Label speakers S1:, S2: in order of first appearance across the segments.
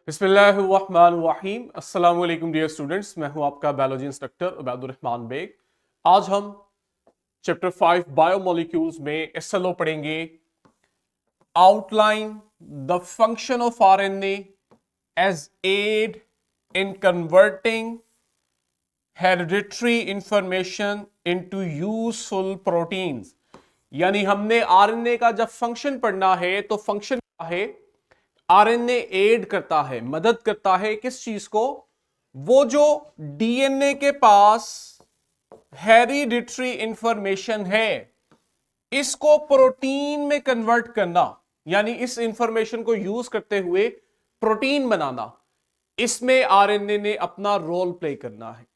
S1: बिस्मिल्लाहिर्रहमानिर्रहीम। अस्सलाम वालेकुम डियर स्टूडेंट्स, मैं हूं आपका बायोलॉजी इंस्ट्रक्टर उबैदुर्रहमान बेग। आज हम चैप्टर 5 बायोमोलिक्यूल्स में एसएलओ पढ़ेंगे। Outline the function of RNA as aid in converting hereditary information into useful proteins. यानी हमने आरएनए का जब फंक्शन पढ़ना है तो फंक्शन क्या है? आरएनए एड करता है, मदद करता है किस चीज को? वो जो डीएनए के पास हेरिडिटरी इंफॉर्मेशन है इसको प्रोटीन में कन्वर्ट करना, यानी इस इंफॉर्मेशन को यूज करते हुए प्रोटीन बनाना, इसमें आरएनए ने अपना रोल प्ले करना है।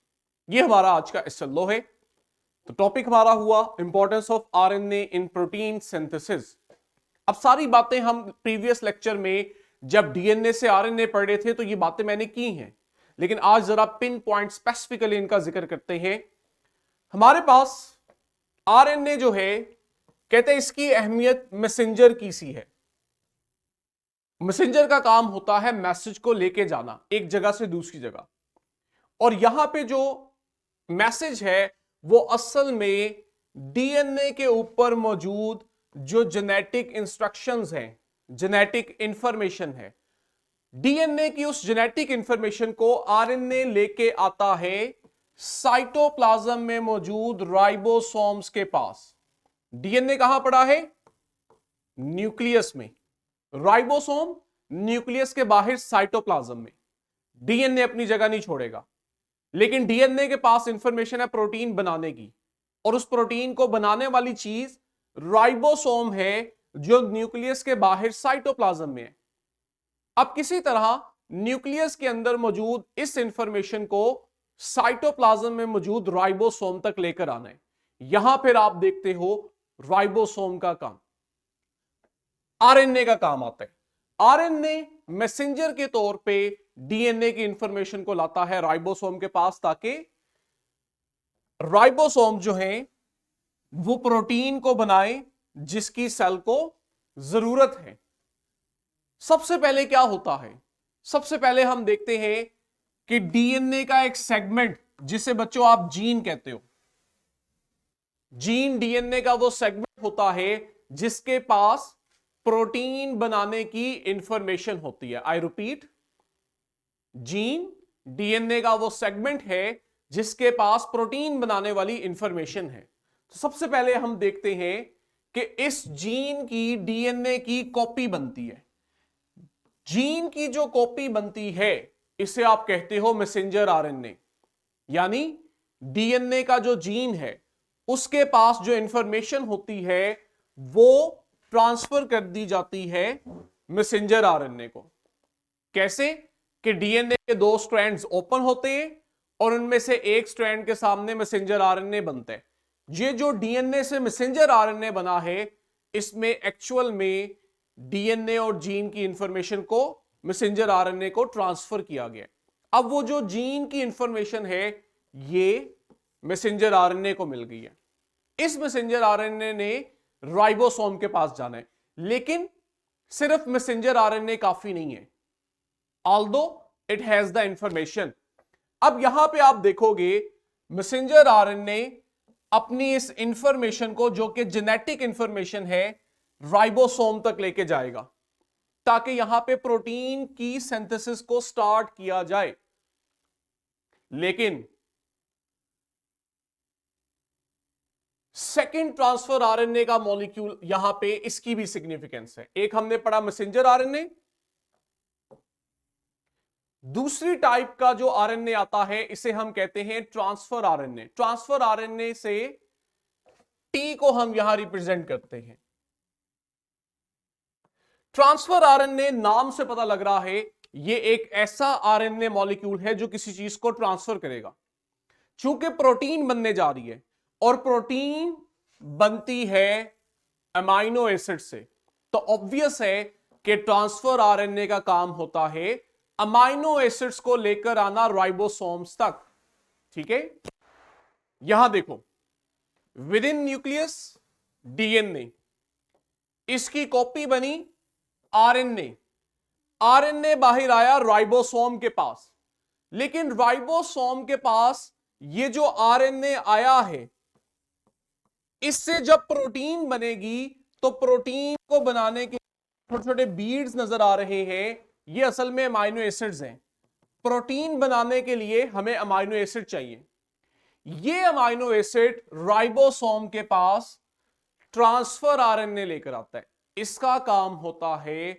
S1: यह हमारा आज का एसएलओ है। तो टॉपिक हमारा हुआ importance of RNA in protein synthesis. अब सारी बातें हम प्रीवियस लेक्चर में जब डीएनए से आरएनए पढ़ रहे थे तो ये बातें मैंने की हैं, लेकिन आज जरा पिन पॉइंट स्पेसिफिकली इनका जिक्र करते हैं। हमारे पास आरएनए जो है, कहते हैं इसकी अहमियत मैसेंजर की सी है। मैसेंजर का काम होता है मैसेज को लेके जाना एक जगह से दूसरी जगह, और यहां पे जो मैसेज है वो असल में डीएनए के ऊपर मौजूद जो जेनेटिक इंस्ट्रक्शंस हैं, जेनेटिक इंफॉर्मेशन है, डीएनए की उस जेनेटिक इंफॉर्मेशन को आरएनए लेके आता है साइटोप्लाज्म में मौजूद राइबोसोम्स के पास। डीएनए कहां पड़ा है? न्यूक्लियस में। राइबोसोम न्यूक्लियस के बाहर साइटोप्लाज्म में। डीएनए अपनी जगह नहीं छोड़ेगा, लेकिन डीएनए के पास इंफॉर्मेशन है प्रोटीन बनाने की, और उस प्रोटीन को बनाने वाली चीज राइबोसोम है जो न्यूक्लियस के बाहर साइटोप्लाज्म में है। अब किसी तरह न्यूक्लियस के अंदर मौजूद इस इंफॉर्मेशन को साइटोप्लाज्म में मौजूद राइबोसोम तक लेकर आना है। यहां फिर आप देखते हो राइबोसोम का काम, आरएनए का काम आता है। आरएनए मैसेंजर के तौर पे डीएनए की इंफॉर्मेशन को लाता है राइबोसोम के पास, ताकि राइबोसोम जो है वो प्रोटीन को बनाए जिसकी सेल को जरूरत है। सबसे पहले क्या होता है? सबसे पहले हम देखते हैं कि डीएनए का एक सेगमेंट, जिसे बच्चों आप जीन कहते हो, जीन डीएनए का वो सेगमेंट होता है जिसके पास प्रोटीन बनाने की इंफॉर्मेशन होती है। आई रिपीट, जीन डीएनए का वो सेगमेंट है जिसके पास प्रोटीन बनाने वाली इंफॉर्मेशन है। तो सबसे पहले हम देखते हैं कि इस जीन की डीएनए की कॉपी बनती है। जीन की जो कॉपी बनती है इसे आप कहते हो मैसेंजर आरएनए। यानी डीएनए का जो जीन है उसके पास जो इंफॉर्मेशन होती है वो ट्रांसफर कर दी जाती है मैसेंजर आरएनए को। कैसे? कि डीएनए के दो स्ट्रैंड्स ओपन होते हैं और उनमें से एक स्ट्रैंड के सामने मैसेंजर आरएनए बनता है। ये जो डीएनए से मैसेंजर आरएनए बना है इसमें एक्चुअल में डीएनए और जीन की इंफॉर्मेशन को मैसेंजर आरएनए को ट्रांसफर किया गया। अब वो जो जीन की इंफॉर्मेशन है ये मैसेंजर आरएनए को मिल गई है। इस मैसेंजर आरएनए ने राइबोसोम के पास जाना है, लेकिन सिर्फ मैसेंजर आरएनए काफी नहीं है, although it has the information. अब यहां पे आप देखोगे मैसेंजर आरएनए अपनी इस इंफॉर्मेशन को, जो कि जेनेटिक इंफॉर्मेशन है, राइबोसोम तक लेके जाएगा ताकि यहां पे प्रोटीन की सिंथेसिस को स्टार्ट किया जाए। लेकिन सेकेंड ट्रांसफर आरएनए का मॉलिक्यूल यहां पे इसकी भी सिग्निफिकेंस है। एक हमने पढ़ा मैसेंजर आरएनए, दूसरी टाइप का जो आरएनए आता है इसे हम कहते हैं ट्रांसफर आरएनए। ट्रांसफर आरएनए से टी को हम यहां रिप्रेजेंट करते हैं। ट्रांसफर आरएनए नाम से पता लग रहा है ये एक ऐसा आरएनए मॉलिक्यूल है जो किसी चीज को ट्रांसफर करेगा। चूंकि प्रोटीन बनने जा रही है और प्रोटीन बनती है अमाइनो एसिड से, तो ऑब्वियस है कि ट्रांसफर आरएनए का काम होता है अमाइनो एसिड्स को लेकर आना राइबोसोम्स तक। ठीक है, यहां देखो, विद इन न्यूक्लियस डीएनए, इसकी कॉपी बनी आरएनए, आरएनए बाहर आया राइबोसोम के पास, लेकिन राइबोसोम के पास ये जो आरएनए आया है, इससे जब प्रोटीन बनेगी तो प्रोटीन को बनाने के छोटे छोटे बीड्स नजर आ रहे हैं, ये असल में अमाइनो एसिड्स हैं। प्रोटीन बनाने के लिए हमें अमाइनो एसिड चाहिए। ये अमाइनो एसिड राइबोसोम के पास ट्रांसफर आरएनए लेकर आता है। इसका काम होता है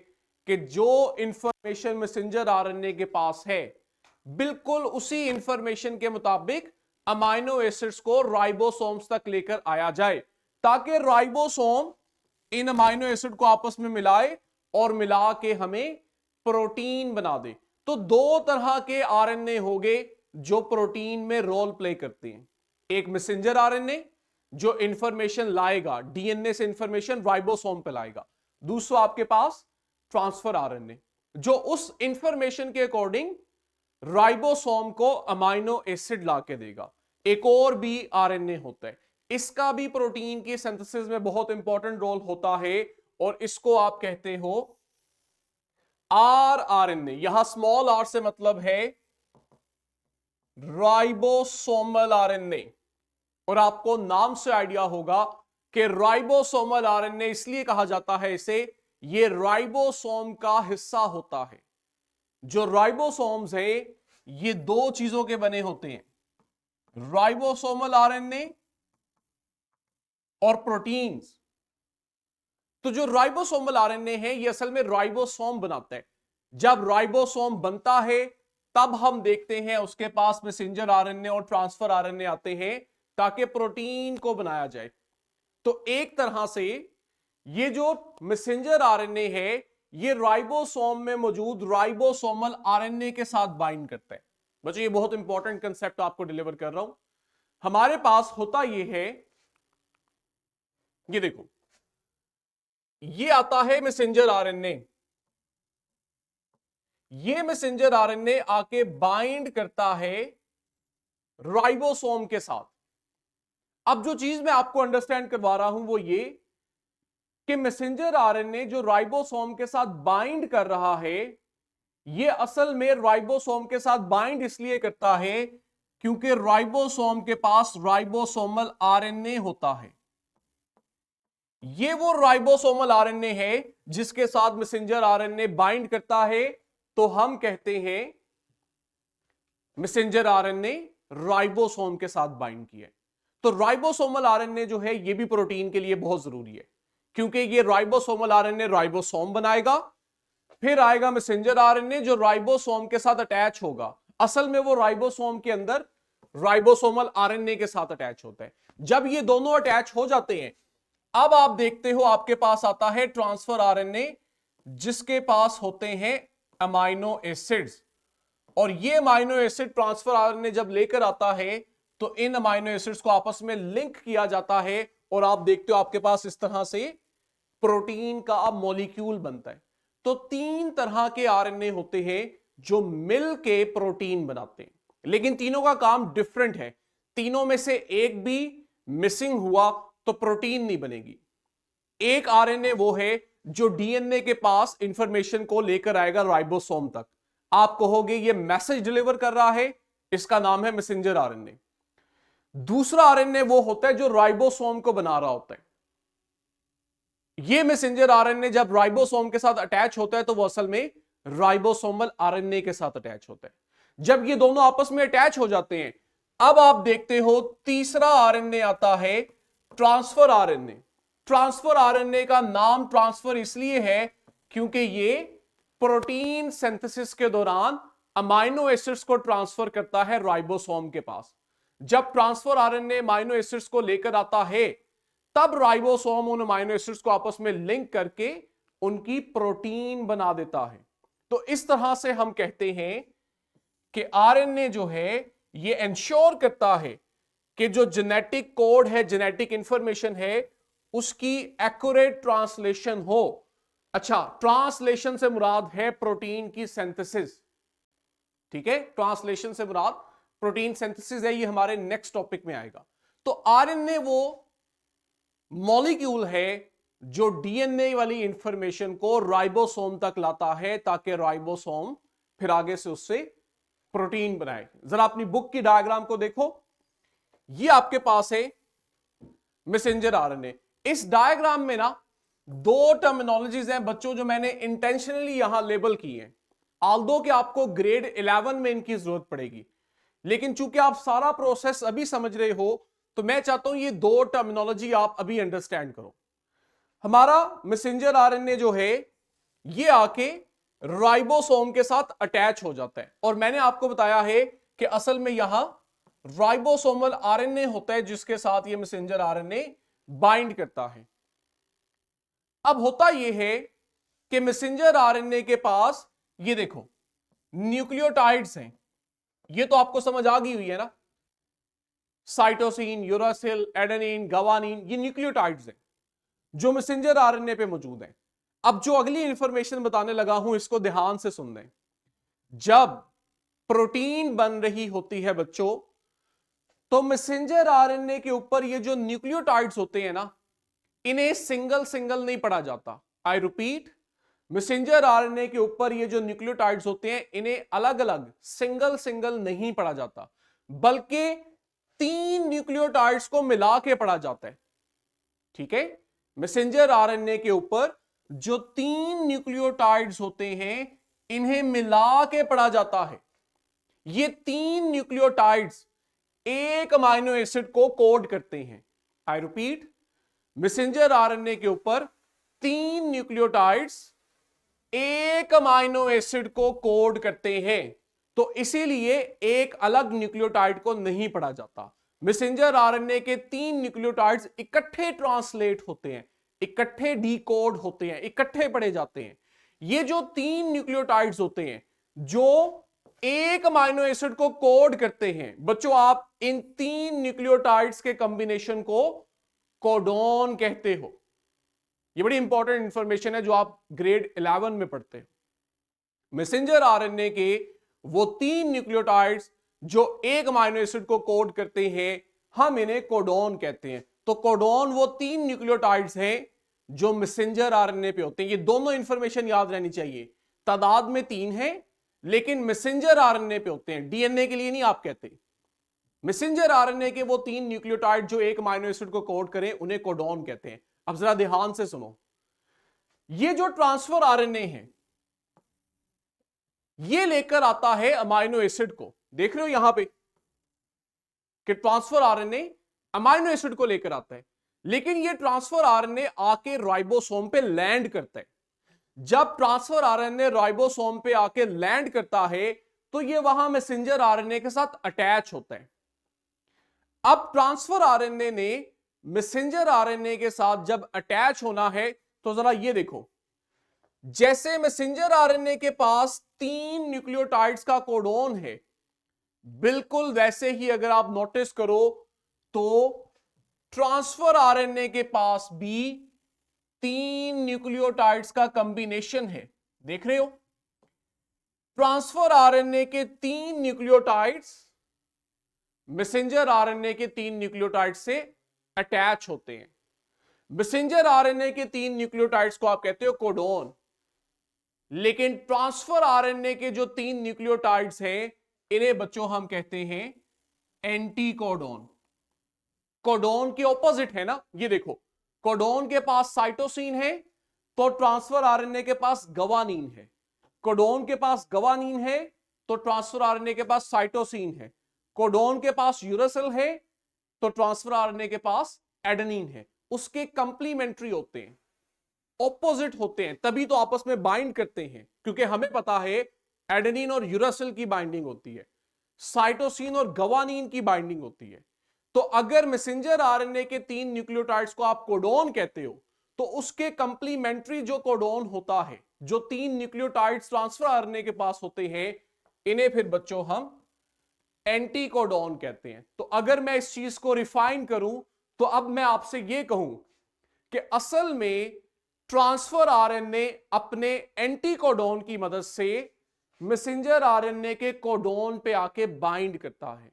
S1: कि जो इंफॉर्मेशन मैसेंजर आरएनए के पास है, बिल्कुल उसी इंफॉर्मेशन के मुताबिक अमाइनो एसिड्स को राइबोसोम्स तक लेकर आया जाए, ताकि राइबोसोम इन अमाइनो एसिड को आपस में मिलाए और मिला के हमें प्रोटीन बना दे। तो दो तरह के आरएनए हो गए जो प्रोटीन में रोल प्ले करते हैं। एक मैसेंजर आरएनए जो इंफॉर्मेशन लाएगा, डीएनए से इंफॉर्मेशन राइबोसोम पे लाएगा। दूसरा आपके पास ट्रांसफर आरएनए जो उस इंफॉर्मेशन के अकॉर्डिंग राइबोसोम को अमाइनो एसिड ला के देगा। एक और भी आरएनए होता है, इसका भी प्रोटीन की सिंथेसिस में बहुत इंपॉर्टेंट रोल होता है और इसको आप कहते हो आरएनए। यहां स्मॉल आर से मतलब है राइबोसोमल आरएनए, और आपको नाम से आइडिया होगा कि राइबोसोमल आरएनए इसलिए कहा जाता है इसे, ये राइबोसोम का हिस्सा होता है। जो राइबोसोम्स है ये दो चीजों के बने होते हैं, राइबोसोमल आरएनए और प्रोटीन्स। तो जो राइबोसोमल आरएनए है ये असल में राइबोसोम बनाता है। जब राइबोसोम बनता है तब हम देखते हैं उसके पास मैसेंजर आरएनए और ट्रांसफर आरएनए आते हैं ताकि प्रोटीन को बनाया जाए। तो एक तरह से ये जो मैसेंजर आरएनए है ये राइबोसोम में मौजूद राइबोसोमल आरएनए के साथ बाइंड करता है। बच्चों ये बहुत इंपॉर्टेंट कंसेप्ट आपको डिलीवर कर रहा हूं। हमारे पास होता ये है, ये देखो, ये आता है मैसेंजर आरएनए। ये मैसेंजर आरएनए आके बाइंड करता है राइबोसोम के साथ। अब जो चीज मैं आपको अंडरस्टैंड करवा रहा हूं वो ये कि मैसेंजर आरएनए जो राइबोसोम के साथ बाइंड कर रहा है, ये असल में राइबोसोम के साथ बाइंड इसलिए करता है क्योंकि राइबोसोम के पास राइबोसोमल आरएनए होता है। ये वो राइबोसोमल आरएनए है जिसके साथ मैसेंजर आरएनए बाइंड करता है, तो हम कहते हैं मैसेंजर आरएनए राइबोसोम के साथ बाइंड किया है। तो राइबोसोमल आरएनए जो है ये भी प्रोटीन के लिए बहुत जरूरी है, क्योंकि ये राइबोसोमल आरएनए राइबोसोम बनाएगा, फिर आएगा मैसेंजर आरएनए जो राइबोसोम के साथ अटैच होगा। असल में वो राइबोसोम के अंदर राइबोसोमल आरएनए के साथ अटैच होता है। जब ये दोनों अटैच हो जाते हैं, अब आप देखते हो आपके पास आता है ट्रांसफर आरएनए जिसके पास होते हैं अमाइनो एसिड्स, और ये अमाइनो एसिड ट्रांसफर आरएनए जब लेकर आता है तो इन अमाइनो एसिड्स को आपस में लिंक किया जाता है और आप देखते हो आपके पास इस तरह से प्रोटीन का मॉलिक्यूल बनता है। तो तीन तरह के आरएनए होते हैं जो मिल के प्रोटीन बनाते हैं, लेकिन तीनों का काम डिफरेंट है। तीनों में से एक भी मिसिंग हुआ तो प्रोटीन नहीं बनेगी। एक आरएनए वो है जो डीएनए के पास इंफॉर्मेशन को लेकर आएगा राइबोसोम तक। आप कहोगे ये मैसेज डिलीवर कर रहा है, इसका नाम है मैसेंजर आरएनए। दूसरा आरएनए वो होता है जो राइबोसोम को बना रहा होता है। ये मैसेंजर आरएनए जब राइबोसोम के साथ अटैच होता है तो वो असल में राइबोसोमल आरएनए के साथ अटैच होता है। जब ये दोनों आपस में अटैच हो जाते हैं, अब आप देखते हो तीसरा आरएनए आता है ट्रांसफर आरएनए। ट्रांसफर आरएनए का नाम ट्रांसफर इसलिए है क्योंकि ये प्रोटीन सिंथेसिस के दौरान अमाइनो एसिड्स को ट्रांसफर करता है राइबोसोम के पास। जब ट्रांसफर आरएनए अमाइनो एसिड्स को लेकर आता है तब राइबोसोम उन अमाइनो एसिड्स को आपस में लिंक करके उनकी प्रोटीन बना देता है। तो इस तरह से हम कहते हैं कि आरएनए जो है ये इंश्योर करता है कि जो जेनेटिक कोड है, जेनेटिक इंफॉर्मेशन है, उसकी एक्यूरेट ट्रांसलेशन हो। अच्छा, ट्रांसलेशन से मुराद है प्रोटीन की सिंथेसिस। ठीक है, ट्रांसलेशन से मुराद प्रोटीन सिंथेसिस है, ये हमारे नेक्स्ट टॉपिक में आएगा। तो आरएनए वो मॉलिक्यूल है जो डीएनए वाली इंफॉर्मेशन को राइबोसोम तक लाता है ताकि राइबोसोम फिर आगे से उससे प्रोटीन बनाए। जरा अपनी बुक की डायग्राम को देखो, ये आपके पास है मैसेंजर आरएनए। इस डायग्राम में ना दो टर्मिनोलॉजीज हैं बच्चों जो मैंने इंटेंशनली यहां लेबल की हैं, आल्दो कि आपको ग्रेड 11 में इनकी जरूरत पड़ेगी, लेकिन चूंकि आप सारा प्रोसेस अभी समझ रहे हो तो मैं चाहता हूं ये दो टर्मिनोलॉजी आप अभी अंडरस्टैंड करो। हमारा मैसेंजर आरएनए जो है ये आके राइबोसोम के साथ अटैच हो जाता है, और मैंने आपको बताया है कि असल में यहां राइबोसोमल आरएनए होता है जिसके साथ ये मैसेंजर आरएनए बाइंड करता है। अब होता यह है कि मैसेंजर आरएनए के पास ये देखो न्यूक्लियोटाइड्स हैं, ये तो आपको समझ आ गई हुई है ना, साइटोसिन, यूरासिल, एडेनिन, गवानीन, ये न्यूक्लियोटाइड्स हैं जो मैसेंजर आरएनए पे मौजूद हैं। अब जो अगली इंफॉर्मेशन बताने लगा हूं इसको ध्यान से सुन लें। जब प्रोटीन बन रही होती है बच्चों, तो मैसेंजर आरएनए के ऊपर ये जो न्यूक्लियोटाइड्स होते हैं ना, इन्हें सिंगल सिंगल नहीं पढ़ा जाता। आई रिपीट, मैसेंजर आरएनए के ऊपर ये जो न्यूक्लियोटाइड्स होते हैं इन्हें अलग अलग सिंगल सिंगल नहीं पढ़ा जाता, बल्कि 3 न्यूक्लियोटाइड्स को मिला के पढ़ा जाता है। ठीक है, मैसेंजर आरएनए के ऊपर जो 3 न्यूक्लियोटाइड्स होते हैं इन्हें मिला के पढ़ा जाता है। ये 3 न्यूक्लियोटाइड्स एक अमाइनो एसिड को कोड करते हैं। आई रिपीट, मैसेंजर आरएनए के ऊपर 3 न्यूक्लियोटाइड्स एक अमाइनो एसिड को कोड करते हैं, तो इसीलिए एक अलग न्यूक्लियोटाइड को नहीं पढ़ा जाता। मैसेंजर आरएनए के 3 न्यूक्लियोटाइड्स इकट्ठे ट्रांसलेट होते हैं, इकट्ठे डीकोड होते हैं, इकट्ठे पढ़े जाते हैं। ये जो 3 न्यूक्लियोटाइड्स होते हैं जो एक अमाइनो एसिड को कोड करते हैं, बच्चों आप इन 3 न्यूक्लियोटाइड्स के कॉम्बिनेशन को कोडोन कहते हो। ये बड़ी इंपॉर्टेंट इंफॉर्मेशन है जो आप ग्रेड 11 में पढ़ते हैं। मैसेंजर आरएनए के वो 3 न्यूक्लियोटाइड्स जो एक अमाइनो एसिड को कोड करते हैं, हम इन्हें कोडोन कहते हैं। तो कोडोन वो 3 न्यूक्लियोटाइड्स हैं जो मैसेंजर आरएनए पे होते हैं। ये दोनों इंफॉर्मेशन याद रहनी चाहिए। तादाद में 3 है, लेकिन मैसेंजर आरएनए पे होते हैं, डीएनए के लिए नहीं आप कहते। मैसेंजर आरएनए के वो 3 न्यूक्लियोटाइड जो एक अमाइनो एसिड को कोड करें उन्हें कोडोन कहते हैं। अब जरा ध्यान से सुनो, ये जो ट्रांसफर आरएनए है ये लेकर आता है अमाइनो एसिड को। देख रहे हो यहां पे कि ट्रांसफर आरएनए अमाइनो एसिड को लेकर आता है, लेकिन ये ट्रांसफर आरएनए आके राइबोसोम पे लैंड करता है। जब ट्रांसफर आरएनए राइबोसोम पे आके लैंड करता है तो ये वहां मैसेंजर आरएनए के साथ अटैच होता है। अब ट्रांसफर आरएनए ने मैसेंजर आरएनए के साथ जब अटैच होना है तो जरा ये देखो, जैसे मैसेंजर आरएनए के पास 3 न्यूक्लियोटाइड्स का कोडोन है, बिल्कुल वैसे ही अगर आप नोटिस करो तो ट्रांसफर आरएनए के पास भी 3 न्यूक्लियोटाइड्स का कॉम्बिनेशन है। देख रहे हो, ट्रांसफर आरएनए के 3 न्यूक्लियोटाइड्स मैसेंजर आरएनए के 3 न्यूक्लियोटाइड्स से अटैच होते हैं। मैसेंजर आरएनए के 3 न्यूक्लियोटाइड्स को आप कहते हो कोडोन, लेकिन ट्रांसफर आरएनए के जो 3 न्यूक्लियोटाइड्स हैं इन्हें बच्चों हम कहते हैं एंटीकोडोन। कोडोन के ऑपोजिट है ना, ये देखो, कोडोन के पास साइटोसिन है तो ट्रांसफर आरएनए के पास गवानीन है। कोडोन के पास गवानीन है तो ट्रांसफर आरएनए के पास साइटोसिन है। कोडोन के पास यूरासिल है तो ट्रांसफर आरएनए के पास एडेनिन है। उसके कंप्लीमेंट्री होते हैं, ऑपोजिट होते हैं, तभी तो आपस में बाइंड करते हैं, क्योंकि हमें पता है एडेनिन और यूरासिल की बाइंडिंग होती है, साइटोसिन और गवानीन की बाइंडिंग होती है। तो अगर मैसेंजर आरएनए के 3 न्यूक्लियोटाइड्स को आप कोडोन कहते हो तो उसके कंप्लीमेंट्री जो कोडोन होता है, जो 3 न्यूक्लियोटाइड्स ट्रांसफर आरएनए के पास होते हैं, इन्हें फिर बच्चों हम एंटीकोडोन कहते हैं। तो अगर मैं इस चीज को रिफाइन करूं तो अब मैं आपसे यह कहूं कि असल में ट्रांसफर आरएनए अपने एंटीकोडोन की मदद से मैसेंजर आरएनए के कोडोन पे आके बाइंड करता है।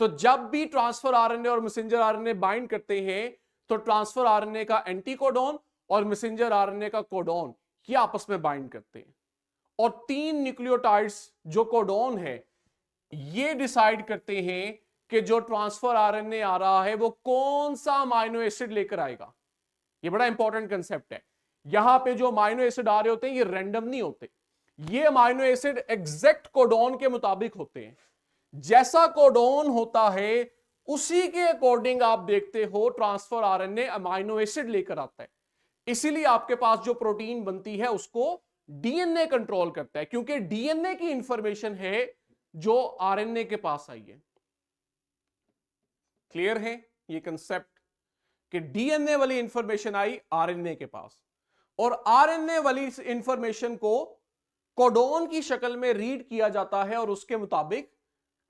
S1: तो जब भी ट्रांसफर आरएनए और मैसेंजर आरएनए बाइंड करते हैं तो ट्रांसफर आरएनए का एंटीकोडोन और मैसेंजर आरएनए का कोडॉन ये आपस में बाइंड करते हैं और 3 न्यूक्लियोटाइड्स जो कोडॉन है ये डिसाइड करते हैं कि जो ट्रांसफर आरएनए आ रहा है वो कौन सा अमाइनो एसिड लेकर आएगा। ये बड़ा इंपॉर्टेंट कंसेप्ट है। यहां पे जो अमाइनो एसिड आ रहे होते हैं ये रैंडम नहीं होते, ये अमाइनो एसिड एग्जैक्ट कोडॉन के मुताबिक होते हैं। जैसा कोडॉन होता है उसी के अकॉर्डिंग आप देखते हो ट्रांसफर आरएनए अमाइनो एसिड लेकर आता है। इसीलिए आपके पास जो प्रोटीन बनती है उसको डीएनए कंट्रोल करता है, क्योंकि डीएनए की इंफॉर्मेशन है जो आरएनए के पास आई है। क्लियर है ये कंसेप्ट कि डीएनए वाली इंफॉर्मेशन आई आरएनए के पास और आरएनए वाली इंफॉर्मेशन को कोडॉन की शक्ल में रीड किया जाता है और उसके मुताबिक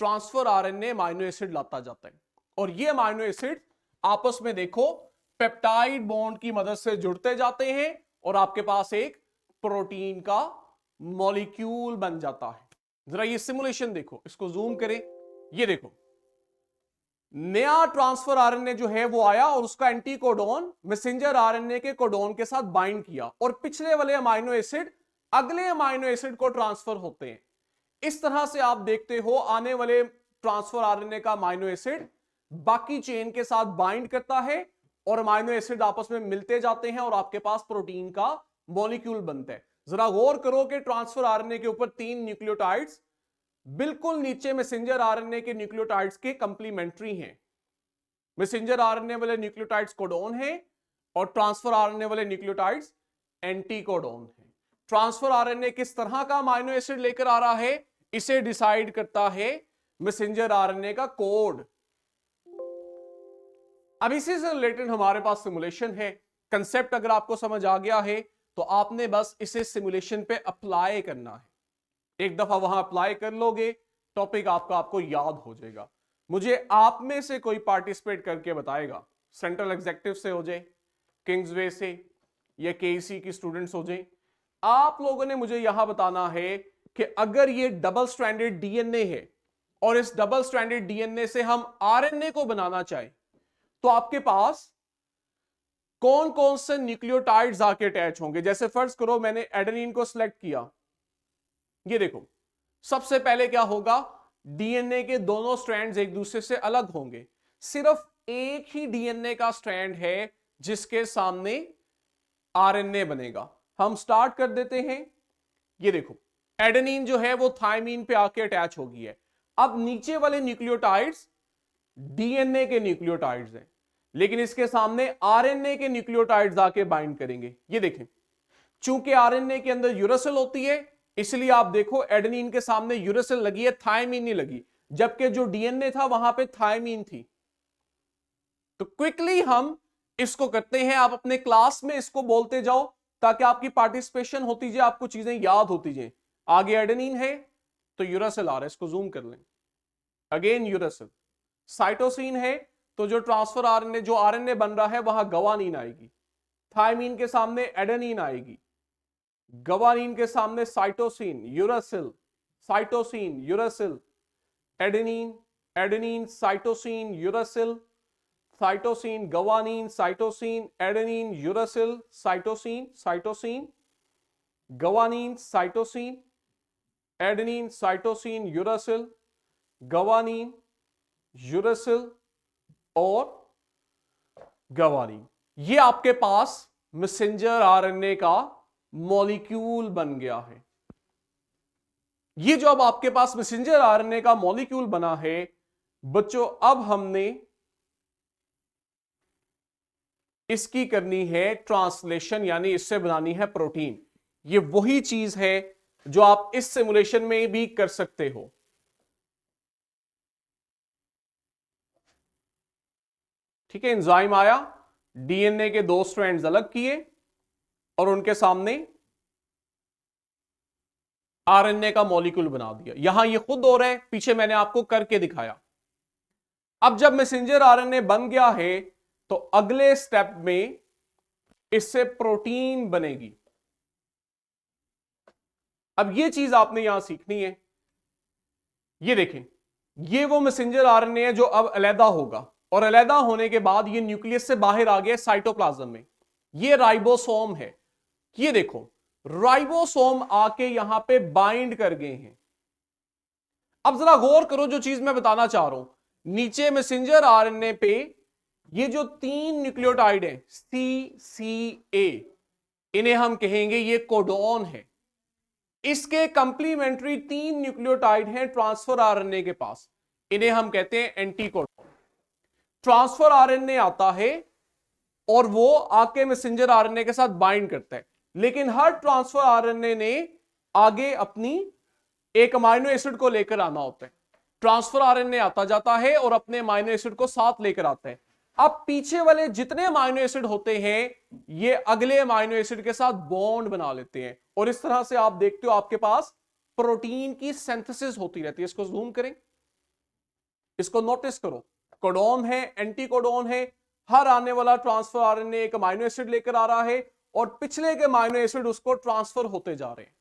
S1: ट्रांसफर आरएनए अमाइनो एसिड लाता जाता है। और ये अमाइनो एसिड आपस में देखो पेप्टाइड बॉन्ड की मदद से जुड़ते जाते हैं और आपके पास एक प्रोटीन का मॉलिक्यूल बन जाता है। जरा ये सिमुलेशन देखो, इसको जूम करें, ये देखो नया ट्रांसफर आरएनए जो है वो आया और उसका एंटी कोडॉन मैसेंजर आरएनए के कोडॉन के साथ बाइंड किया और पिछले वाले अमाइनो एसिड अगले अमाइनो एसिड को ट्रांसफर होते हैं। इस तरह से आप देखते हो आने वाले ट्रांसफर आरएनए का अमाइनो एसिड बाकी चेन के साथ बाइंड करता है और अमाइनो एसिड आपस में मिलते जाते हैं और आपके पास प्रोटीन का मॉलिक्यूल बनता है। जरा गौर करो कि ट्रांसफर आरएनए के ऊपर 3 न्यूक्लियोटाइड्स बिल्कुल नीचे मैसेंजर आरएनए के न्यूक्लियोटाइड्स के कंप्लीमेंट्री हैं। मैसेंजर आरएनए वाले न्यूक्लियोटाइड्स कोडॉन हैं और ट्रांसफर आरएनए वाले न्यूक्लियोटाइड्स एंटी कोडॉन हैं। ट्रांसफर आरएनए किस तरह का अमाइनो एसिड लेकर आ रहा है इसे डिसाइड करता है मैसेंजर आरएनए का कोड। अब इसी से रिलेटेड हमारे पास सिमुलेशन है। कंसेप्ट अगर आपको समझ आ गया है तो आपने बस इसे सिमुलेशन पे अप्लाई करना है। एक दफा वहां अप्लाई कर लोगे टॉपिक आपको याद हो जाएगा। मुझे आप में से कोई पार्टिसिपेट करके बताएगा, सेंट्रल एग्जेक्टिव से हो जाए, किंग्सवे से या केईसी की स्टूडेंट्स हो जाए, आप लोगों ने मुझे यहां बताना है कि अगर ये डबल स्ट्रैंडेड डीएनए है और इस डबल स्ट्रैंडेड डीएनए से हम आरएनए को बनाना चाहें तो आपके पास कौन कौन से न्यूक्लियोटाइड्स आके अटैच होंगे। जैसे फर्ज करो मैंने एडेनिन को सिलेक्ट किया, ये देखो सबसे पहले क्या होगा, डीएनए के दोनों स्ट्रैंड्स एक दूसरे से अलग होंगे। सिर्फ एक ही डीएनए का स्ट्रैंड है जिसके सामने आरएनए बनेगा। हम स्टार्ट कर देते हैं। ये देखो एडेनिन जो है वो थायमीन पे आके अटैच हो गई है। अब नीचे वाले न्यूक्लियोटाइड्स डीएनए के न्यूक्लियोटाइड्स हैं, लेकिन इसके सामने आरएनए के न्यूक्लियोटाइड्स आके बाइंड करेंगे। ये देखें चूंकि आरएनए के अंदर यूरेसिल होती है इसलिए आप देखो एडेनिन के सामने यूरेसिल लगी है, थायमीन नहीं लगी, जबकि जो डीएनए था वहां पे थायमीन थी। तो क्विकली हम इसको करते हैं, आप अपने क्लास में इसको बोलते जाओ ताकि आपकी पार्टिसिपेशन होती जाए, आपको चीजें याद होती जाए। आगे एडेनिन है तो यूरेसिल आ रहा है, इसको जूम कर लें, अगेन यूरेसिल। साइटोसिन है तो जो ट्रांसफर आरएनए जो आरएनए बन रहा है वहां गवानीन आएगी। थायमीन के सामने एडेनिन आएगी, गवानीन के सामने cytosine, uracil, cytosine, uracil, adenine, adenine, cytosine, uracil, cytosine, guanine, cytosine, adenine, uracil, cytosine, cytosine, guanine, cytosine, adenine, cytosine, uracil, guanine, uracil और गवानीन। ये आपके पास मैसेंजर आरएनए का मॉलिक्यूल बन गया है। ये जो अब आपके पास मैसेंजर आरएनए का मॉलिक्यूल बना है बच्चों, अब हमने इसकी करनी है ट्रांसलेशन, यानी इससे बनानी है प्रोटीन। ये वही चीज है जो आप इस सिमुलेशन में भी कर सकते हो। ठीक है, एंजाइम आया, डीएनए के 2 स्ट्रैंड्स अलग किए और उनके सामने आरएनए का मॉलिक्यूल बना दिया। यहां ये खुद हो रहा है, पीछे मैंने आपको करके दिखाया। अब जब मैसेंजर आरएनए बन गया है तो अगले स्टेप में इससे प्रोटीन बनेगी। अब ये चीज आपने यहां सीखनी है। ये देखें, ये वो मैसेंजर आरएनए है जो अब अलैदा होगा और अलैदा होने के बाद ये न्यूक्लियस से बाहर आ गया साइटोप्लाज्म में। ये राइबोसोम है। ये देखो, राइबोसोम आके यहां पे बाइंड कर गए हैं। अब जरा गौर करो जो चीज मैं बताना चाह रहा हूं, नीचे मैसेंजर आरएनए पे ये जो 3 न्यूक्लियोटाइड है CCA, इन्हें हम कहेंगे ये कोडोन है। इसके कंप्लीमेंट्री 3 न्यूक्लियोटाइड हैं ट्रांसफर आरएनए के पास, इन्हें हम कहते हैं एंटीकोडोन। ट्रांसफर आरएनए आता है और वो आके मैसेंजर आरएनए के साथ बाइंड करता है, लेकिन हर ट्रांसफर आरएनए ने आगे अपनी एक अमाइनो एसिड को लेकर आना होता है। ट्रांसफर आरएनए आता जाता है और अपने अमाइनो एसिड को साथ लेकर आता है। अब पीछे वाले जितने अमाइनो एसिड होते हैं ये अगले अमाइनो एसिड के साथ बॉन्ड बना लेते हैं, और इस तरह से आप देखते हो आपके पास प्रोटीन की सिंथेसिस होती रहती है। इसको जूम करें, इसको नोटिस करो, कोडोन है, एंटीकोडोन है, हर आने वाला ट्रांसफर आरएनए एक अमाइनो एसिड लेकर आ रहा है और पिछले के अमाइनो एसिड उसको ट्रांसफर होते जा रहे हैं।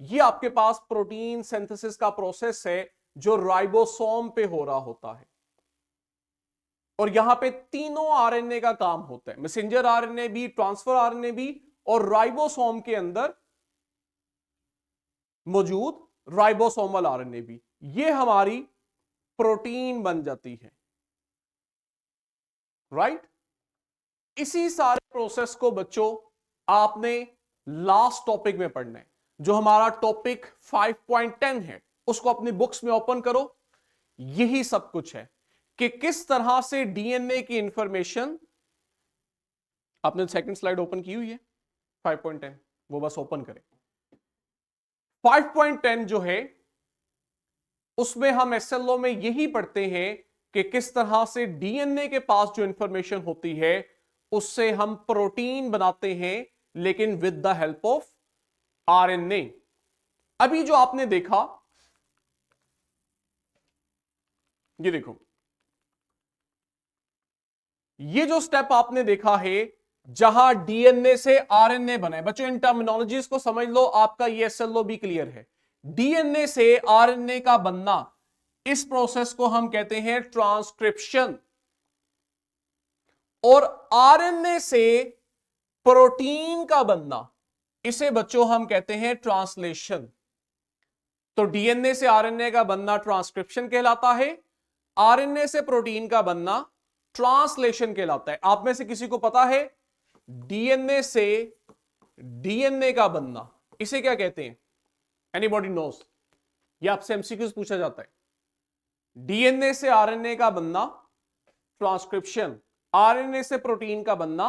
S1: ये आपके पास प्रोटीन सिंथेसिस का प्रोसेस है जो राइबोसोम पे हो रहा होता है, और यहां पे तीनों आरएनए का काम होता है, मैसेंजर आरएनए भी, ट्रांसफर आरएनए भी, और राइबोसोम के अंदर मौजूद राइबोसोमल आरएनए भी। ये हमारी प्रोटीन बन जाती है, राइट। इसी सारे प्रोसेस को बच्चों आपने लास्ट टॉपिक में पढ़ना है, जो हमारा टॉपिक 5.10 है, उसको अपनी बुक्स में ओपन करो। यही सब कुछ है कि किस तरह से डीएनए की इंफॉर्मेशन, आपने सेकंड स्लाइड ओपन की हुई है 5.10, वो बस ओपन करें। 5.10 जो है उसमें हम एसएलओ में यही पढ़ते हैं कि किस तरह से डीएनए के पास जो इंफॉर्मेशन होती है उससे हम प्रोटीन बनाते हैं, लेकिन with the help of RNA. अभी जो आपने देखा, ये देखो, ये जो स्टेप आपने देखा है जहां डीएनए से आरएनए बना है, बच्चों इन टर्मिनोलॉजीज को समझ लो, आपका ये एसएलओ भी क्लियर है। डीएनए से आरएनए का बनना, इस प्रोसेस को हम कहते हैं ट्रांसक्रिप्शन, और आरएनए से प्रोटीन का बनना, इसे बच्चों हम कहते हैं ट्रांसलेशन। तो डीएनए से आरएनए का बनना ट्रांसक्रिप्शन कहलाता है, आरएनए से प्रोटीन का बनना ट्रांसलेशन कहलाता है। आप में से किसी को पता है डीएनए से डीएनए का बनना इसे क्या कहते हैं? Anybody knows? ये आपसे एमसीक्यूज पूछा जाता है। डीएनए से आरएनए का बनना ट्रांसक्रिप्शन, आरएनए से प्रोटीन का बनना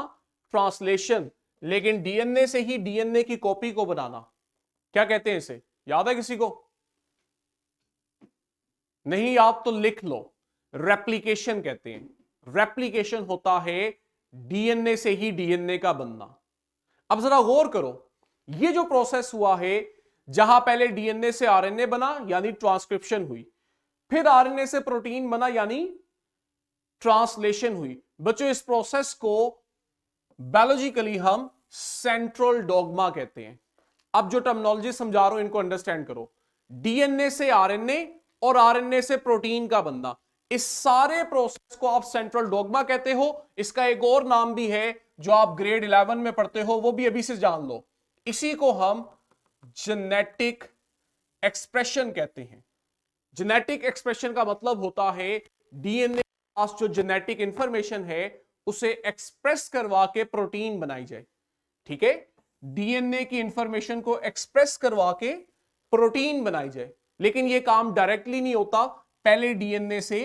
S1: ट्रांसलेशन, लेकिन डीएनए से ही डीएनए की कॉपी को बनाना क्या कहते हैं? इसे याद है किसी को? नहीं याद तो लिख लो, रेप्लिकेशन कहते हैं। रेप्लिकेशन होता है डीएनए से ही डीएनए का बनना। अब जरा गौर करो, ये जो प्रोसेस हुआ है जहां पहले डीएनए से आरएनए बना यानी ट्रांसक्रिप्शन हुई, फिर आरएनए से प्रोटीन बना यानी ट्रांसलेशन हुई। बच्चों इस प्रोसेस को बायोलॉजिकली हम सेंट्रल डॉग्मा कहते हैं। अब जो टर्मिनोलॉजी समझा रहा हूं इनको अंडरस्टैंड करो। डीएनए से आरएनए और आरएनए से प्रोटीन का बनना, इस सारे प्रोसेस को आप सेंट्रल डॉग्मा कहते हो। इसका एक और नाम भी है जो आप ग्रेड 11 में पढ़ते हो, वो भी अभी से जान लो। इसी को हम जेनेटिक एक्सप्रेशन कहते हैं। जेनेटिक एक्सप्रेशन का मतलब होता है डीएनए के पास जो जेनेटिक इंफॉर्मेशन है उसे एक्सप्रेस करवा के प्रोटीन बनाई जाए। ठीक है, डीएनए की इंफॉर्मेशन को एक्सप्रेस करवा के प्रोटीन बनाई जाए, लेकिन यह काम डायरेक्टली नहीं होता। पहले डीएनए से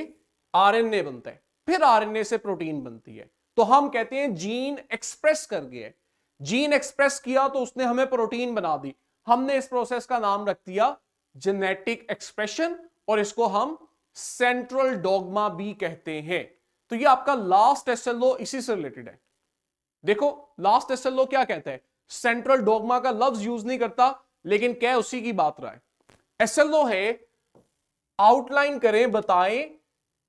S1: आरएनए बनता है, फिर आरएनए से प्रोटीन बनती है। तो हम कहते हैं जीन एक्सप्रेस कर गया। जीन एक्सप्रेस किया तो उसने हमें प्रोटीन बना दी। हमने इस प्रोसेस का नाम रख दिया जेनेटिक एक्सप्रेशन, और इसको हम सेंट्रल डॉग्मा भी कहते हैं। तो ये आपका लास्ट एसएलओ इसी से रिलेटेड है। देखो लास्ट एसएलओ क्या कहता है, सेंट्रल डॉग्मा का लफ्ज यूज नहीं करता, लेकिन क्या उसी की बात रहा है। एसएलओ है आउटलाइन करें, बताएं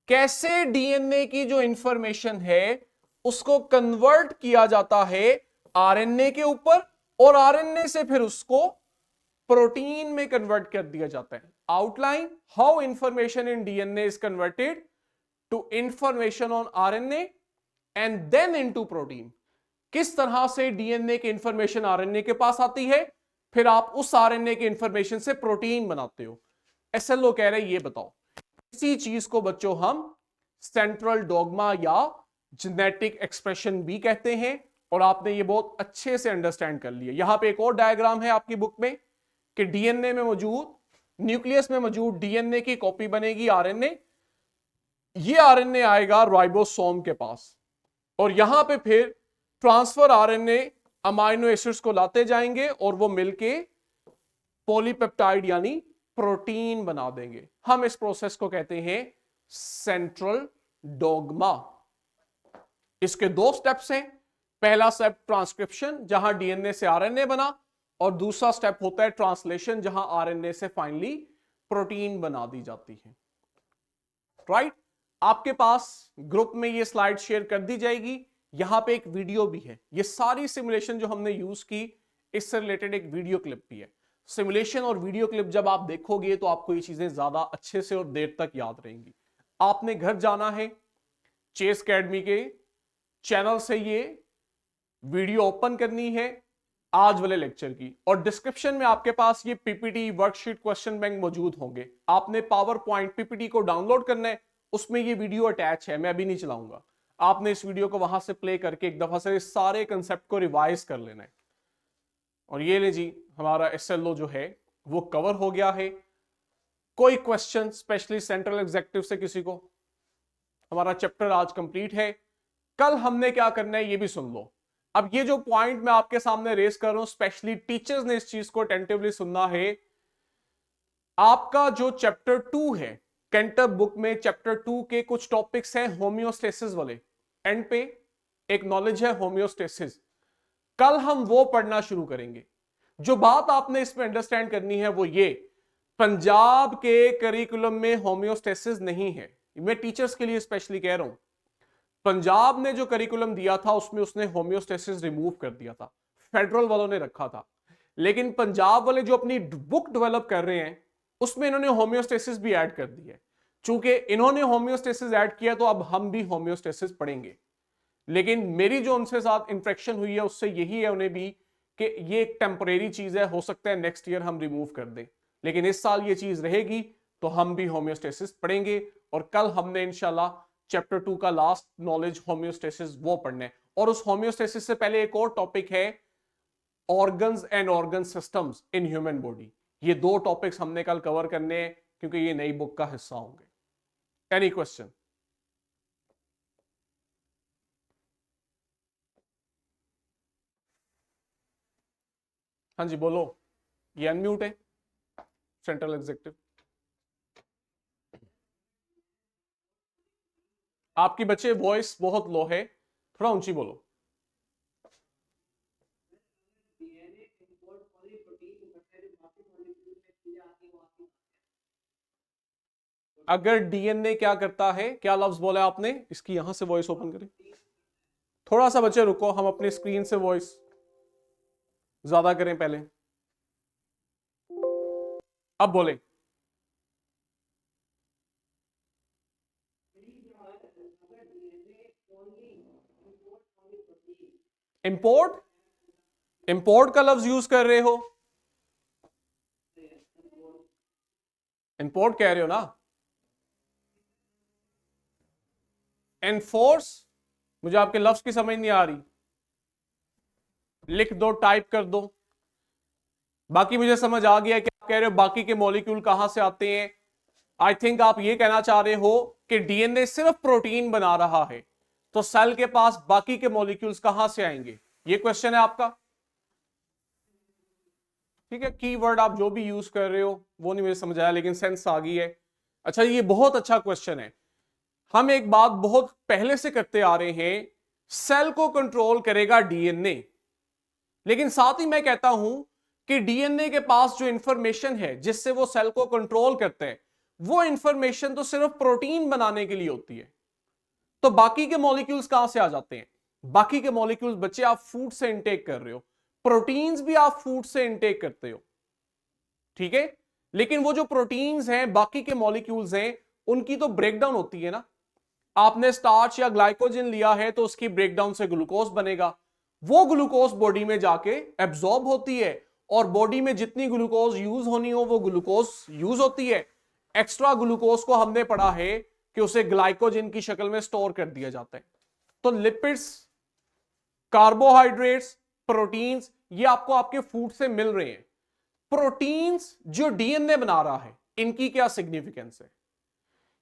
S1: कैसे डीएनए की जो इंफॉर्मेशन है उसको कन्वर्ट किया जाता है आरएनए के ऊपर, और आरएनए से फिर उसको प्रोटीन में कन्वर्ट कर दिया जाता है। Outline how information in DNA is converted to information on RNA and then into protein. किस तरह से डीएनए की इंफॉर्मेशन आरएनए के पास आती है, फिर आप उस आरएनए की इंफॉर्मेशन से प्रोटीन बनाते हो। एसएलओ कह रहे हैं ये बताओ। इसी चीज को बच्चों हम सेंट्रल डॉग्मा या जेनेटिक एक्सप्रेशन भी कहते हैं, और आपने ये बहुत अच्छे से अंडरस्टैंड कर लिया। यहां पे एक और डायग्राम है आपकी बुक में कि डीएनए में मौजूद, न्यूक्लियस में मौजूद डीएनए की कॉपी बनेगी आरएनए, ये आरएनए आएगा राइबोसोम के पास, और यहां पे फिर ट्रांसफर आरएनए अमाइनो एसिड्स को लाते जाएंगे और वो मिलके पॉलीपेप्टाइड यानी प्रोटीन बना देंगे। हम इस प्रोसेस को कहते हैं सेंट्रल डॉग्मा। इसके दो स्टेप्स हैं। पहला स्टेप ट्रांसक्रिप्शन, जहां डीएनए से आरएनए बना, और दूसरा स्टेप होता है ट्रांसलेशन, जहां आरएनए से फाइनली प्रोटीन बना दी जाती है। राइट? आपके पास ग्रुप में ये स्लाइड शेयर कर दी जाएगी। यहां पे एक वीडियो भी है। ये सारी सिमुलेशन जो हमने यूज की, इससे रिलेटेड एक वीडियो क्लिप भी है। सिमुलेशन और वीडियो क्लिप जब आप देखोगे तो आपको ये चीजें ज्यादा अच्छे से और देर तक याद रहेंगी। आपने घर जाना है, चेस अकेडमी के चैनल से ये वीडियो ओपन करनी है आज वाले लेक्चर की, और डिस्क्रिप्शन में आपके पास ये पीपीटी, वर्कशीट, क्वेश्चन बैंक मौजूद होंगे। आपने पावर पॉइंट पीपीटी को डाउनलोड करना है, उसमें ये वीडियो अटैच है, मैं अभी नहीं चलाऊंगा। आपने इस वीडियो को वहां से प्ले करके एक दफा से सारे कंसेप्ट को रिवाइज कर लेना है। और ये ले जी, हमारा एसएलओ जो है वो कवर हो गया है। कोई क्वेश्चन स्पेशली सेंट्रल एग्जेक्टिव से किसी को? हमारा चैप्टर आज कंप्लीट है। कल हमने क्या करना है ये भी सुन लो। अब ये जो पॉइंट मैं आपके सामने रेस कर रहा हूं, स्पेशली टीचर्स ने इस चीज को अटेंटिवली सुनना है। आपका जो चैप्टर 2 है कैंटर बुक में, चैप्टर 2 के कुछ टॉपिक्स हैं होम्योस्टेसिस वाले, एंड पे एक नॉलेज है होम्योस्टेसिस। कल हम वो पढ़ना शुरू करेंगे। जो बात आपने इसमें अंडरस्टैंड करनी है वो ये, पंजाब के करिकुलम में होम्योस्टेसिस नहीं है। मैं टीचर्स के लिए स्पेशली कह रहा हूं। पंजाब ने जो करिकुलम दिया था उसमें उसने होम्योस्टेसिस रिमूव कर दिया था, फेडरल वालों ने रखा था। लेकिन पंजाब वाले जो अपनी बुक डेवलप कर रहे हैं उसमें इन्होंने होम्योस्टेसिस भी ऐड कर दी है। चूंकि इन्होंने होम्योस्टेसिस ऐड किया तो अब हम भी होम्योस्टेसिस पढ़ेंगे। लेकिन मेरी जो उनसे साथ इंटरेक्शन हुई है उससे यही है उन्हें भी कि ये एक टेम्परेरी चीज है, हो सकता है नेक्स्ट ईयर हम रिमूव कर दें, लेकिन इस साल ये चीज रहेगी तो हम भी होम्योस्टेसिस पढ़ेंगे। और कल हमने इंशाल्लाह चैप्टर 2 का लास्ट नॉलेज होम्योस्टेसिस वो पढ़ना है। और उस होम्योस्टेसिस से पहले एक और टॉपिक है organs and organ systems in human body. ये दो टॉपिक्स हमने कल कवर करने हैं क्योंकि ये नई बुक का हिस्सा होंगे। Any question? हाँ जी बोलो। ये अनम्यूट है सेंट्रल एग्जेक्टिव। आपकी बच्चे वॉइस बहुत लो है, थोड़ा ऊंची बोलो। अगर डीएनए क्या करता है, क्या लफ्ज बोला आपने? इसकी यहां से वॉइस ओपन करें। थोड़ा सा बच्चे रुको, हम अपनी स्क्रीन से वॉइस ज्यादा करें पहले। अब बोले। इंपोर्ट, इंपोर्ट का लफ्ज यूज कर रहे हो? इंपोर्ट कह रहे हो ना? एनफोर्स, मुझे आपके लफ्ज की समझ नहीं आ रही। लिख दो, टाइप कर दो। बाकी मुझे समझ आ गया कि आप कह रहे हो बाकी के मॉलिक्यूल कहां से आते हैं। आई थिंक आप ये कहना चाह रहे हो कि डीएनए सिर्फ प्रोटीन बना रहा है, तो सेल के पास बाकी के मॉलिक्यूल्स कहां से आएंगे, ये क्वेश्चन है आपका। ठीक है, कीवर्ड आप जो भी यूज कर रहे हो वो नहीं मुझे समझ आया, लेकिन सेंस आ गई है। अच्छा, ये बहुत अच्छा क्वेश्चन है। हम एक बात बहुत पहले से करते आ रहे हैं, सेल को कंट्रोल करेगा डीएनए, लेकिन साथ ही मैं कहता हूं कि डीएनए के पास जो इंफॉर्मेशन है जिससे वो सेल को कंट्रोल करते हैं, वो इंफॉर्मेशन तो सिर्फ प्रोटीन बनाने के लिए होती है। तो बाकी के मॉलिक्यूल्स कहां से आ जाते हैं? बाकी के मॉलिक्यूल्स बच्चे आप फूड से इंटेक कर रहे हो, प्रोटीन्स भी आप फूड से इंटेक करते हो, ठीक है। लेकिन वो जो प्रोटीन्स हैं, बाकी के मॉलिक्यूल्स हैं, उनकी तो ब्रेकडाउन होती है ना। आपने स्टार्च या ग्लाइकोजन लिया है तो उसकी ब्रेकडाउन से ग्लूकोज बनेगा, वो ग्लूकोज बॉडी में जाके एब्जॉर्ब होती है और बॉडी में जितनी ग्लूकोज यूज होनी हो वो ग्लूकोज यूज होती है। एक्स्ट्रा ग्लूकोज को हमने पढ़ा है कि उसे ग्लाइकोजन की शक्ल में स्टोर कर दिया जाता है। तो लिपिड्स, कार्बोहाइड्रेट्स, प्रोटीन्स, ये आपको आपके फूड से मिल रहे हैं। प्रोटीन्स जो डीएनए बना रहा है, इनकी क्या सिग्निफिकेंस है?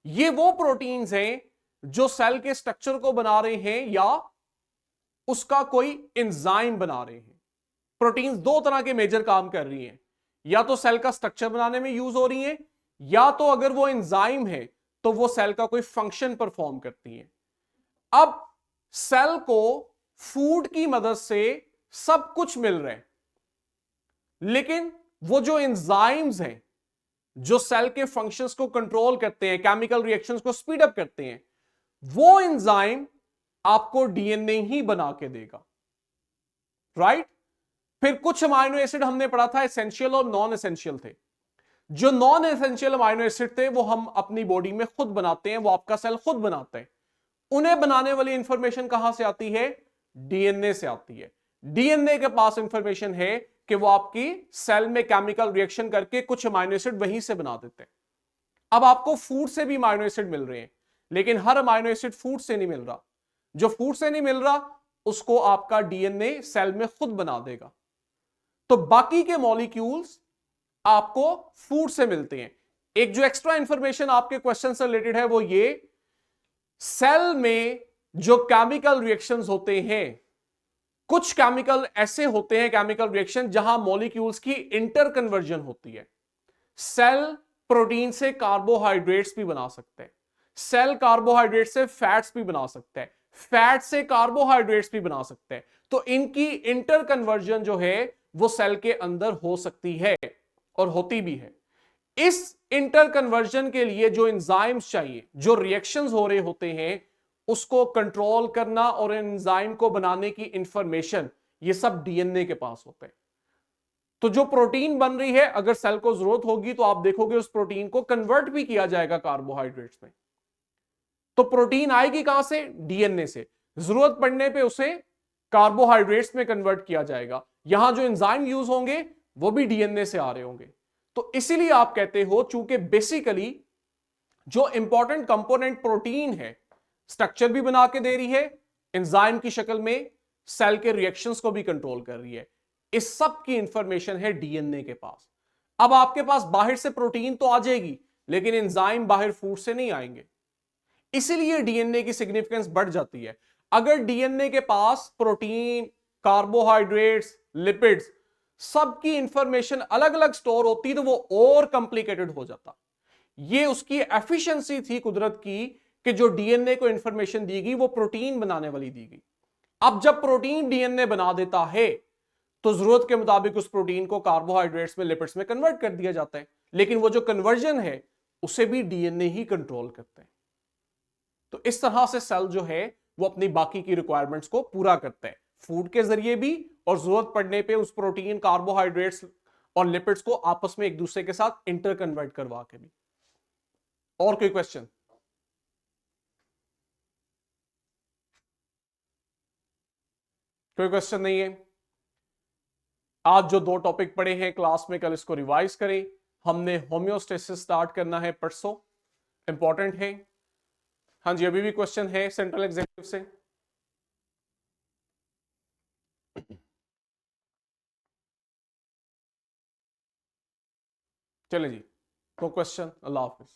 S1: ये वो प्रोटीन्स हैं जो सेल के स्ट्रक्चर को बना रहे हैं या उसका कोई एंजाइम बना रहे हैं। प्रोटीन्स दो तरह के मेजर काम कर रही हैं, या तो सेल का स्ट्रक्चर बनाने में यूज हो रही हैं, या तो अगर वो एंजाइम है तो वो सेल का कोई फंक्शन परफॉर्म करती हैं। अब सेल को फूड की मदद से सब कुछ मिल रहा है, लेकिन वो जो एंजाइम्स हैं जो सेल के फंक्शंस को कंट्रोल करते हैं, केमिकल रिएक्शंस को स्पीड अप करते हैं, वो एंजाइम आपको डीएनए ही बना के देगा, राइट? फिर कुछ अमाइनो एसिड हमने पढ़ा था एसेंशियल और नॉन एसेंशियल थे। जो नॉन एसेंशियल अमाइनो एसिड थे वो हम अपनी बॉडी में खुद बनाते हैं, वो आपका सेल खुद बनाता है। उन्हें बनाने वाली इंफॉर्मेशन कहां से आती है? डीएनए से आती है। डीएनए के पास इंफॉर्मेशन है कि वो आपकी सेल में केमिकल रिएक्शन करके कुछ अमाइनो एसिड वहीं से बना देते हैं। अब आपको फूड से भी अमाइनो एसिड मिल रहे हैं, लेकिन हर अमाइनो एसिड फूड से नहीं मिल रहा। जो फूड से नहीं मिल रहा उसको आपका डीएनए सेल में खुद बना देगा। तो बाकी के मॉलिक्यूल्स आपको फूड से मिलते हैं। एक जो एक्स्ट्रा इंफॉर्मेशन आपके क्वेश्चन से रिलेटेड है वो ये, सेल में जो केमिकल रिएक्शंस होते हैं, कुछ केमिकल ऐसे होते हैं, केमिकल रिएक्शन जहां मॉलिक्यूल्स की इंटर कन्वर्जन होती है। सेल प्रोटीन से कार्बोहाइड्रेट्स भी बना सकते हैं, सेल कार्बोहाइड्रेट से फैट्स भी बना सकते हैं, फैट से कार्बोहाइड्रेट्स भी बना सकते हैं। तो इनकी इंटर कन्वर्जन जो है वो सेल के अंदर हो सकती है और होती भी है। इस इंटर कन्वर्जन के लिए जो एंजाइम्स चाहिए, जो रिएक्शंस हो रहे होते हैं, उसको कंट्रोल करना और एंजाइम को बनाने की इंफॉर्मेशन, ये सब डीएनए के पास होता है। तो जो प्रोटीन बन रही है, अगर सेल को जरूरत होगी तो आप देखोगे उस प्रोटीन को कन्वर्ट भी किया जाएगा कार्बोहाइड्रेट्स में। तो प्रोटीन आएगी कहां से? डीएनए से। जरूरत पड़ने पे उसे कार्बोहाइड्रेट्स में कन्वर्ट किया जाएगा। यहां जो एंजाइम यूज होंगे वो भी डीएनए से आ रहे होंगे। तो इसीलिए आप कहते हो, चूंकि बेसिकली जो इंपॉर्टेंट कंपोनेंट प्रोटीन है, स्ट्रक्चर भी बना के दे रही है, एंजाइम की शक्ल में सेल के रिएक्शंस को भी कंट्रोल कर रही है, इस सब की इंफॉर्मेशन है डीएनए के पास। अब आपके पास बाहर से प्रोटीन तो आ जाएगी, लेकिन एंजाइम बाहर फूड से नहीं आएंगे। इसीलिए डीएनए की सिग्निफिकेंस बढ़ जाती है। अगर डीएनए के पास प्रोटीन, कार्बोहाइड्रेट्स, लिपिड्स, सबकी इंफॉर्मेशन अलग अलग स्टोर होती तो वो और कॉम्प्लिकेटेड हो जाता। ये उसकी एफिशिएंसी थी कुदरत की कि जो डीएनए को इंफॉर्मेशन दी गई वो प्रोटीन बनाने वाली दी गई। अब जब प्रोटीन डीएनए बना देता है तो जरूरत के मुताबिक उस प्रोटीन को कार्बोहाइड्रेट्स में, लिपिड्स में कन्वर्ट कर दिया जाता है, लेकिन वो जो कन्वर्जन है उसे भी डीएनए ही कंट्रोल करते हैं। तो इस तरह से सेल जो है वो अपनी बाकी की रिक्वायरमेंट्स को पूरा करता है, फूड के जरिए भी, और जरूरत पड़ने पे उस प्रोटीन, कार्बोहाइड्रेट्स और लिपिड्स को आपस में एक दूसरे के साथ इंटर कन्वर्ट करवा के भी। और कोई क्वेश्चन? कोई क्वेश्चन नहीं है? आज जो दो टॉपिक पढ़े हैं क्लास में, कल इसको रिवाइज करें। हमने होम्योस्टेसिस स्टार्ट करना है परसों, इंपॉर्टेंट है। हाँ जी, अभी भी क्वेश्चन है सेंट्रल एग्जीक्यूटिव से? चले जी, तो क्वेश्चन। अल्लाह हाफिज।